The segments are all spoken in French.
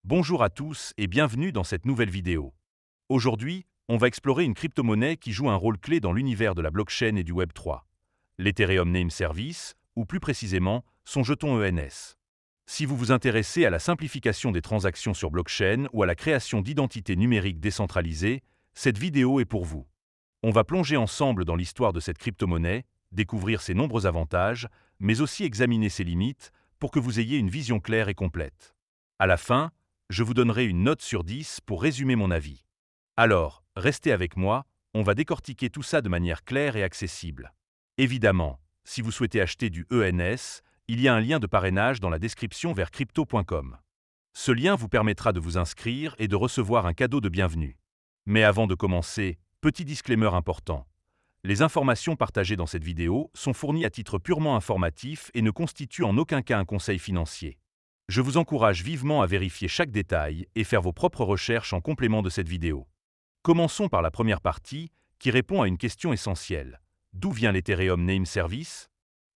Bonjour à tous et bienvenue dans cette nouvelle vidéo. Aujourd'hui, on va explorer une crypto-monnaie qui joue un rôle clé dans l'univers de la blockchain et du Web3, l'Ethereum Name Service, ou plus précisément, son jeton ENS. Si vous vous intéressez à la simplification des transactions sur blockchain ou à la création d'identités numériques décentralisées, cette vidéo est pour vous. On va plonger ensemble dans l'histoire de cette crypto-monnaie, découvrir ses nombreux avantages, mais aussi examiner ses limites pour que vous ayez une vision claire et complète. À la fin, je vous donnerai une note sur 10 pour résumer mon avis. Alors, restez avec moi, on va décortiquer tout ça de manière claire et accessible. Évidemment, si vous souhaitez acheter du ENS, il y a un lien de parrainage dans la description vers crypto.com. Ce lien vous permettra de vous inscrire et de recevoir un cadeau de bienvenue. Mais avant de commencer, petit disclaimer important. Les informations partagées dans cette vidéo sont fournies à titre purement informatif et ne constituent en aucun cas un conseil financier. Je vous encourage vivement à vérifier chaque détail et faire vos propres recherches en complément de cette vidéo. Commençons par la première partie, qui répond à une question essentielle. D'où vient l'Ethereum Name Service?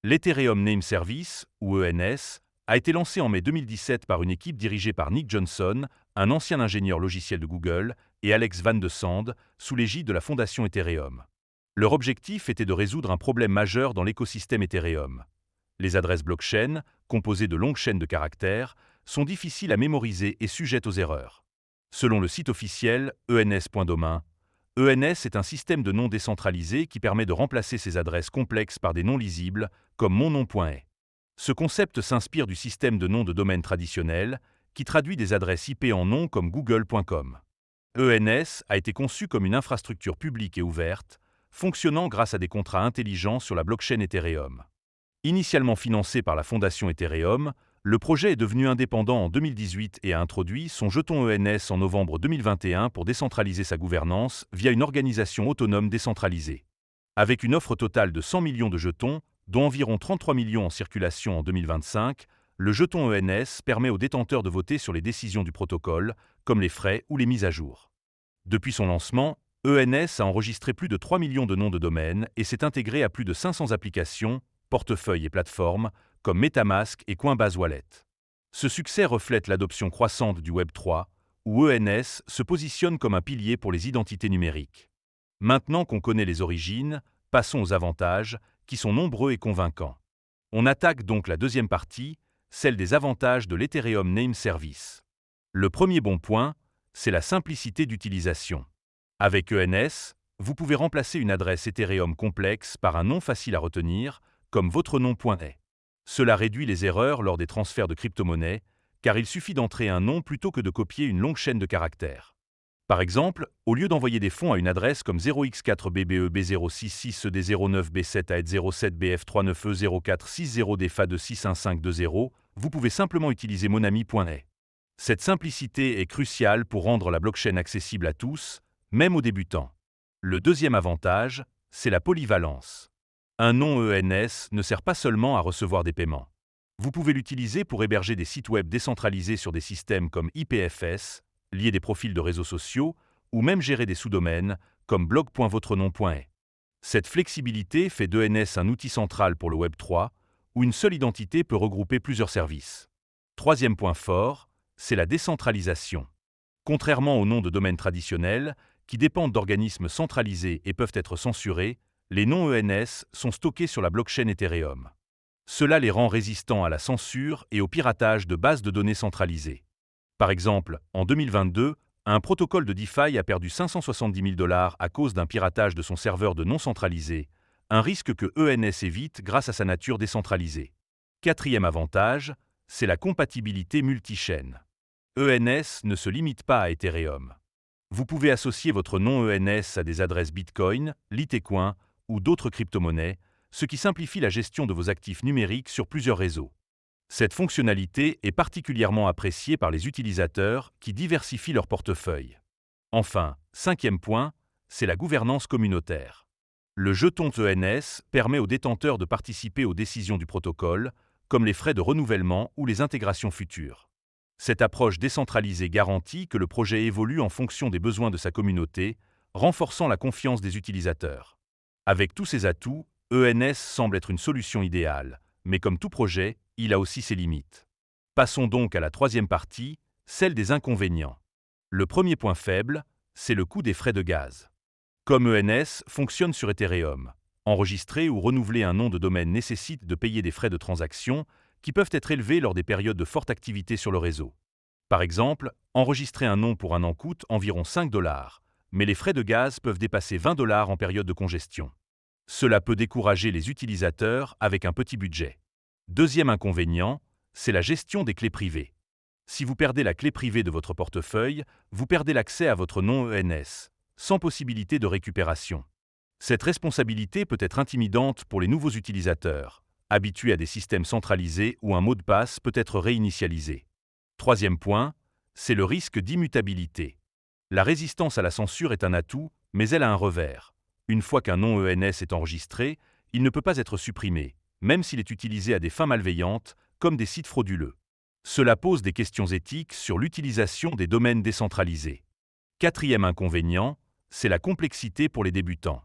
L'Ethereum Name Service, ou ENS, a été lancé en mai 2017 par une équipe dirigée par Nick Johnson, un ancien ingénieur logiciel de Google, et Alex Van de Sande, sous l'égide de la fondation Ethereum. Leur objectif était de résoudre un problème majeur dans l'écosystème Ethereum. Les adresses blockchain, composées de longues chaînes de caractères, sont difficiles à mémoriser et sujettes aux erreurs. Selon le site officiel ENS.domain, ENS est un système de noms décentralisé qui permet de remplacer ces adresses complexes par des noms lisibles, comme monnom.est. Ce concept s'inspire du système de noms de domaine traditionnel, qui traduit des adresses IP en noms comme google.com. ENS a été conçu comme une infrastructure publique et ouverte, fonctionnant grâce à des contrats intelligents sur la blockchain Ethereum. Initialement financé par la fondation Ethereum, le projet est devenu indépendant en 2018 et a introduit son jeton ENS en novembre 2021 pour décentraliser sa gouvernance via une organisation autonome décentralisée. Avec une offre totale de 100 millions de jetons, dont environ 33 millions en circulation en 2025, le jeton ENS permet aux détenteurs de voter sur les décisions du protocole, comme les frais ou les mises à jour. Depuis son lancement, ENS a enregistré plus de 3 millions de noms de domaine et s'est intégré à plus de 500 applications, portefeuilles et plateformes, comme MetaMask et Coinbase Wallet. Ce succès reflète l'adoption croissante du Web3, où ENS se positionne comme un pilier pour les identités numériques. Maintenant qu'on connaît les origines, passons aux avantages, qui sont nombreux et convaincants. On attaque donc la deuxième partie, celle des avantages de l'Ethereum Name Service. Le premier bon point, c'est la simplicité d'utilisation. Avec ENS, vous pouvez remplacer une adresse Ethereum complexe par un nom facile à retenir, comme votre nom.est. Cela réduit les erreurs lors des transferts de crypto-monnaies, car il suffit d'entrer un nom plutôt que de copier une longue chaîne de caractères. Par exemple, au lieu d'envoyer des fonds à une adresse comme 0x4BBEB066CD09B7AED07BF39E0460DFA2 vous pouvez simplement utiliser monami.est. Cette simplicité est cruciale pour rendre la blockchain accessible à tous, même aux débutants. Le deuxième avantage, c'est la polyvalence. Un nom ENS ne sert pas seulement à recevoir des paiements. Vous pouvez l'utiliser pour héberger des sites web décentralisés sur des systèmes comme IPFS, lier des profils de réseaux sociaux, ou même gérer des sous-domaines, comme blog.votrenom.est. Cette flexibilité fait d'ENS un outil central pour le Web3, où une seule identité peut regrouper plusieurs services. Troisième point fort, c'est la décentralisation. Contrairement aux noms de domaine traditionnels, qui dépendent d'organismes centralisés et peuvent être censurés, les noms ENS sont stockés sur la blockchain Ethereum. Cela les rend résistants à la censure et au piratage de bases de données centralisées. Par exemple, en 2022, un protocole de DeFi a perdu 570 000 $ à cause d'un piratage de son serveur de non centralisé, un risque que ENS évite grâce à sa nature décentralisée. Quatrième avantage, c'est la compatibilité multi-chaîne. ENS ne se limite pas à Ethereum. Vous pouvez associer votre nom ENS à des adresses Bitcoin, Litecoin ou d'autres crypto-monnaies, ce qui simplifie la gestion de vos actifs numériques sur plusieurs réseaux. Cette fonctionnalité est particulièrement appréciée par les utilisateurs qui diversifient leur portefeuille. Enfin, cinquième point, c'est la gouvernance communautaire. Le jeton ENS permet aux détenteurs de participer aux décisions du protocole, comme les frais de renouvellement ou les intégrations futures. Cette approche décentralisée garantit que le projet évolue en fonction des besoins de sa communauté, renforçant la confiance des utilisateurs. Avec tous ces atouts, ENS semble être une solution idéale, mais comme tout projet, il a aussi ses limites. Passons donc à la troisième partie, celle des inconvénients. Le premier point faible, c'est le coût des frais de gaz. Comme ENS fonctionne sur Ethereum, enregistrer ou renouveler un nom de domaine nécessite de payer des frais de transaction qui peuvent être élevés lors des périodes de forte activité sur le réseau. Par exemple, enregistrer un nom pour un an coûte environ 5 $, mais les frais de gaz peuvent dépasser 20 $ en période de congestion. Cela peut décourager les utilisateurs avec un petit budget. Deuxième inconvénient, c'est la gestion des clés privées. Si vous perdez la clé privée de votre portefeuille, vous perdez l'accès à votre nom ENS, sans possibilité de récupération. Cette responsabilité peut être intimidante pour les nouveaux utilisateurs, habitués à des systèmes centralisés où un mot de passe peut être réinitialisé. Troisième point, c'est le risque d'immutabilité. La résistance à la censure est un atout, mais elle a un revers. Une fois qu'un nom ENS est enregistré, il ne peut pas être supprimé, même s'il est utilisé à des fins malveillantes, comme des sites frauduleux. Cela pose des questions éthiques sur l'utilisation des domaines décentralisés. Quatrième inconvénient, c'est la complexité pour les débutants.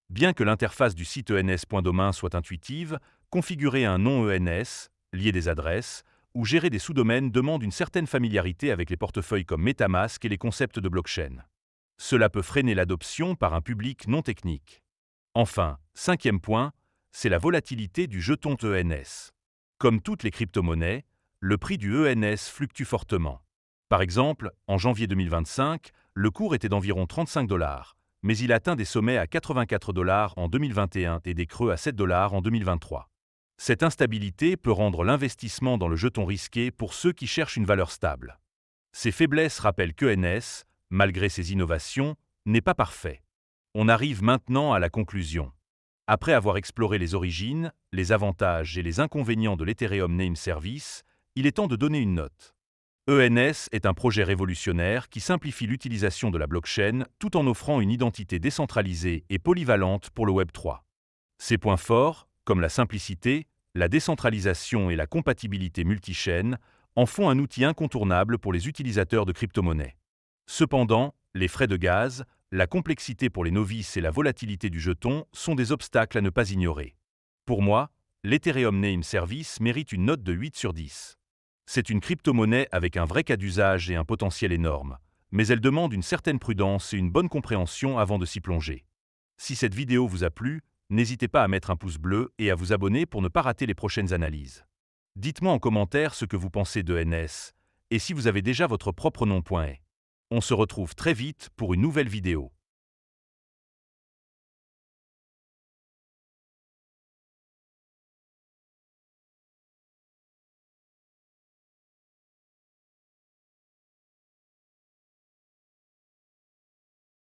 Bien que l'interface du site ENS.domain soit intuitive, configurer un nom ENS, lier des adresses, ou gérer des sous-domaines demande une certaine familiarité avec les portefeuilles comme MetaMask et les concepts de blockchain. Cela peut freiner l'adoption par un public non technique. Enfin, cinquième point, c'est la volatilité du jeton ENS. Comme toutes les crypto-monnaies, le prix du ENS fluctue fortement. Par exemple, en janvier 2025, le cours était d'environ 35 $, mais il atteint des sommets à 84 $ en 2021 et des creux à 7 $ en 2023. Cette instabilité peut rendre l'investissement dans le jeton risqué pour ceux qui cherchent une valeur stable. Ces faiblesses rappellent qu'ENS, malgré ses innovations, n'est pas parfait. On arrive maintenant à la conclusion. Après avoir exploré les origines, les avantages et les inconvénients de l'Ethereum Name Service, il est temps de donner une note. ENS est un projet révolutionnaire qui simplifie l'utilisation de la blockchain tout en offrant une identité décentralisée et polyvalente pour le Web3. Ses points forts, comme la simplicité, la décentralisation et la compatibilité multi-chaîne, en font un outil incontournable pour les utilisateurs de crypto-monnaies. Cependant, les frais de gaz, la complexité pour les novices et la volatilité du jeton sont des obstacles à ne pas ignorer. Pour moi, l'Ethereum Name Service mérite une note de 8 sur 10. C'est une crypto-monnaie avec un vrai cas d'usage et un potentiel énorme, mais elle demande une certaine prudence et une bonne compréhension avant de s'y plonger. Si cette vidéo vous a plu, n'hésitez pas à mettre un pouce bleu et à vous abonner pour ne pas rater les prochaines analyses. Dites-moi en commentaire ce que vous pensez d'ENS et si vous avez déjà votre propre nom. On se retrouve très vite pour une nouvelle vidéo.